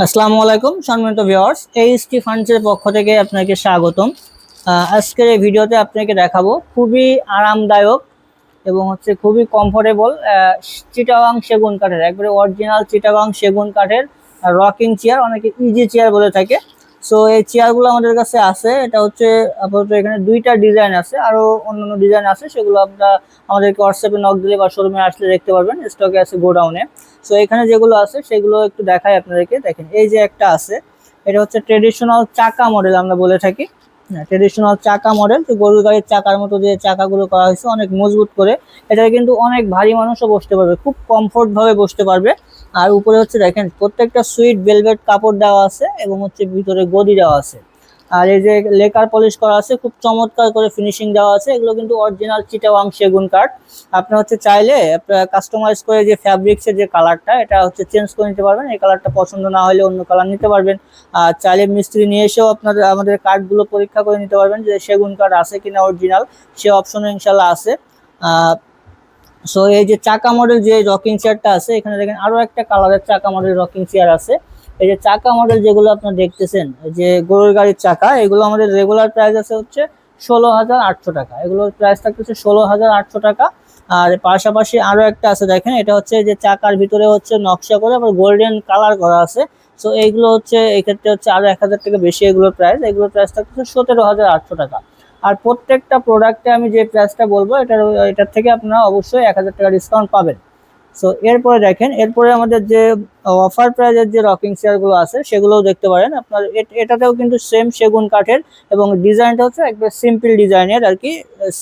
আসসালামু আলাইকুম সম্মানিত ভিউয়ার্স, এইচটি ফান্ডসের পক্ষ থেকে আপনাকে স্বাগতম। আজকের এই ভিডিওতে আপনাকে দেখাবো খুবই আরামদায়ক এবং খুবই কমফোর্টেবল চিটাগাং সেগুন কাঠের, একবারে অরিজিনাল চিটাগাং সেগুন কাঠের রকিং চেয়ার, অনেকে ইজি চেয়ার বলে থাকে। সো এই চেয়ারগুলো আমাদের কাছে আছে। এটা আপাতত এখানে দুইটা ডিজাইন আছে, আরো অন্যান্য ডিজাইন আছে, সেগুলো আপনারা আমাদেরকে হোয়াটসঅ্যাপে নক দিলে বা শোরুমে আসলে দেখতে পারবেন, স্টকে আছে গোডাউনে। সো এখানে যেগুলো আছে সেগুলো একটু দেখাই আপনাদেরকে। দেখেন, এই যে একটা আছে, এটা ট্রেডিশনাল চাকা মডেল আমরা বলে থাকি। ট্রেডিশনাল চাকা মডেল, যে গরুর গাড়ির চাকার মতো যে চাকাগুলো করা হয়েছে অনেক মজবুত করে। এটা কিন্তু অনেক ভারী মানুষও বসতে পারবে, খুব কমফোর্ট ভাবে বসতে পারবে। আর উপরে দেখেন প্রত্যেকটা সুইট ভেলভেট কাপড় দেওয়া আছে এবং ভিতরে গদি দেওয়া আছে। আর এই যে লেকার পলিশ করা আছে, খুব চমৎকার করে ফিনিশিং দেওয়া আছে। এগুলো কিন্তু অরিজিনাল চিটাগাং সেগুন কাঠ। আপনি চাইলে কাস্টমাইজ করে যে ফ্যাব্রিক্সের যে কালারটা, এটা চেঞ্জ করে নিতে পারবেন। এই কালারটা পছন্দ না হলে অন্য কালার নিতে পারবেন। আর চাইলে মিস্ত্রি নিয়ে এসেও আমাদের কাঠগুলো পরীক্ষা করে নিতে পারবেন যে সেগুন কাঠ আছে কিনা অরিজিনাল, সে অপশনও ইনশাল্লাহ আছে। সো এই যে চাকা মডেল যে রকিং চেয়ারটা আছে, এখানে দেখেন আরো একটা কালারের চাকা মডেল রকিং চেয়ার আছে। এই যে চাকা মডেল যেগুলো আপনারা দেখতেছেন, যে গরুর গাড়ির চাকা, এগুলো আমাদের রেগুলার প্রাইস আছে 16,800 টাকা। এগুলোর প্রাইস থাকতেছে 16,800 টাকা। আর পাশাপাশি আরো একটা আছে, দেখেন এটা যে চাকার ভিতরে নকশা করে আবার গোল্ডেন কালার করা আছে। সো এইগুলো এই ক্ষেত্রে আরো 1,000 টাকা বেশি এগুলোর প্রাইস থাকতেছে 17,800 টাকা। আর প্রত্যেকটা প্রোডাক্টে আমি যে প্রাইসটা বলবো, এটার থেকে আপনারা অবশ্যই 1,000 টাকা ডিসকাউন্ট পাবেন। সো এরপরে দেখেন, এরপরে আমাদের যে অফার প্রাইজের যে রকিং চেয়ারগুলো আছে সেগুলোও দেখতে পারেন আপনার। এটাতেও কিন্তু সেম সেগুন কাঠের এবং ডিজাইনটা একবার সিম্পল ডিজাইনের আর কি।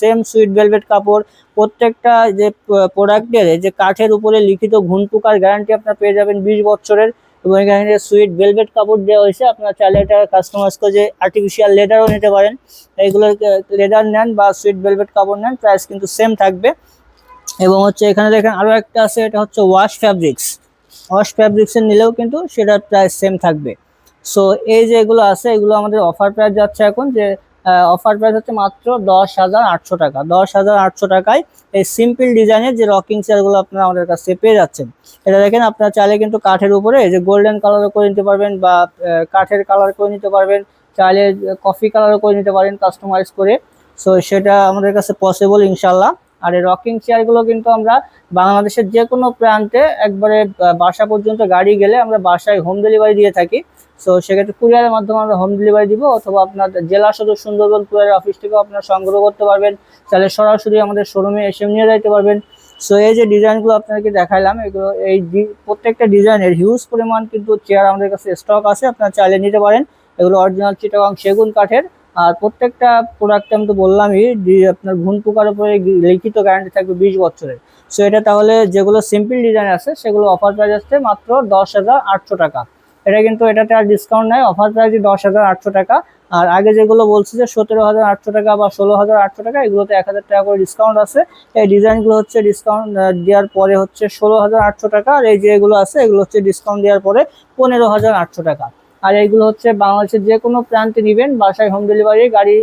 সেম সুইট ভেলভেট কাপড়, প্রত্যেকটা যে প্রোডাক্টের যে কাঠের উপরে লিখিত ঘুন পোকার গ্যারান্টি আপনারা পেয়ে যাবেন 20 বছরের। এবং এখানে সুইট ভেলভেট কাপড় দেওয়া হয়েছে। আপনারা চাইলে এটা কাস্টমাইজ করে যে আর্টিফিশিয়াল লেদারও নিতে পারেন। এইগুলোর লেদার নেন বা সুইট ভেলভেট কাপড় নেন, প্রাইস কিন্তু সেম থাকবে। এবং এখানে দেখেন আরো একটা আছে, এটা ওয়াশ ফ্যাব্রিক্সের নিলেও কিন্তু সেটার প্রাইস সেম থাকবে। সো এই যে এগুলো আছে, এগুলো আমাদের অফার প্রাইস যাচ্ছে এখন, যে অফার প্রাইস মাত্র 10,800 টাকা। 10,800 টাকায় এই সিম্পল ডিজাইনের যে রকিং চেয়ারগুলো আপনারা আমাদের কাছ থেকে পেয়ে যাচ্ছেন। এটা দেখেন, আপনারা চাইলে কিন্তু কাঠের উপরে যে গোল্ডেন কালারও করে নিতে পারবেন বা কাঠের কালার করে নিতে পারবেন, চাইলে কফি কালারও করে নিতে পারেন কাস্টমাইজ করে। সো সেটা আমাদের কাছে পসিবল ইনশাল্লাহ। আর এই রকিং চেয়ারগুলো কিন্তু আমরা বাংলাদেশের যে কোনো প্রান্তে একবারে বাসা পর্যন্ত গাড়ি গেলে আমরা বাসায় হোম ডেলিভারি দিয়ে থাকি। সো সেক্ষেত্রে কুরিয়ারের মাধ্যমে আমরা হোম ডেলিভারি দিব, অথবা আপনার জেলা সদর সুন্দরবন কুরিয়ার অফিস থেকেও আপনারা সংগ্রহ করতে পারবেন। তাহলে সরাসরি আমাদের শোরুমে এসে নিয়ে যাইতে পারবেন। সো এই যে ডিজাইনগুলো আপনাকে দেখাইলাম, এগুলো প্রত্যেকটা ডিজাইনের হিউজ পরিমাণ কিন্তু চেয়ার আমাদের কাছে স্টক আছে, আপনারা চাইলে নিতে পারেন। এগুলো অরিজিনাল চিটাগাং সেগুন কাঠের। আর প্রত্যেকটা প্রোডাক্টে আমি তো বললামই, আপনার ঘুন পোকার উপরে লিখিত গ্যারান্টি থাকবে 20 বছরের। সো এটা তাহলে যেগুলো সিম্পল ডিজাইন আছে সেগুলো অফার প্রাইস আসছে মাত্র 10,800 টাকা। এটা কিন্তু এটাতে আর ডিসকাউন্ট নাই, অফার প্রাইস 10,800 টাকা। আর আগে যেগুলো বলছি যে 17,800 টাকা বা 16,800 টাকা, এগুলোতে 1,000 টাকা করে ডিসকাউন্ট আছে। এই ডিজাইনগুলো ডিসকাউন্ট দেওয়ার পরে 16,800 টাকা। আর এই যে এগুলো আছে, এগুলো ডিসকাউন্ট দেওয়ার পরে 15,800 টাকা। আর এইগুলো বাংলাদেশের যে কোনো প্রান্তে নিবেন, বাসায় হোম ডেলিভারি গাড়ি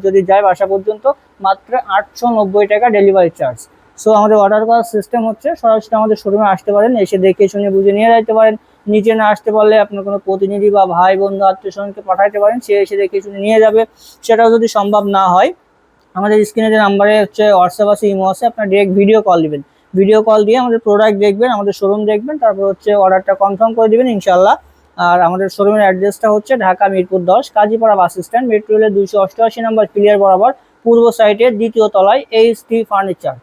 যদি যায় বাসা পর্যন্ত, মাত্র 890 টাকা ডেলিভারি চার্জ। সো আমাদের অর্ডার করার সিস্টেম সরাসরি আমাদের শোরুমে আসতে পারেন, এসে দেখে শুনে বুঝে নিয়ে যেতে পারেন। নিচে না আসতে পারলে আপনার কোনো প্রতিনিধি বা ভাই বন্ধু আত্মীয় স্বজনকে পাঠাইতে পারেন, সে এসে দেখে শুনে নিয়ে যাবে। সেটাও যদি সম্ভব না হয়, আমাদের স্ক্রিনে যে নাম্বারে হোয়াটসঅ্যাপ আছে, ইমো আছে, আপনার ডিরেক্ট ভিডিও কল দিবেন। ভিডিও কল দিয়ে আমাদের প্রোডাক্ট দেখবেন, আমাদের শোরুম দেখবেন, তারপর অর্ডারটা কনফার্ম করে দিবেন ইনশাল্লাহ। আর আমাদের শোরুমের অ্যাড্রেসটা Dhaka Mirpur 10 Kazipara bus stand, metro রেলের 288 নম্বর ক্লিয়ার বরাবর পূর্ব সাইডে দ্বিতীয় তলায় এইচটি ফার্নিচার।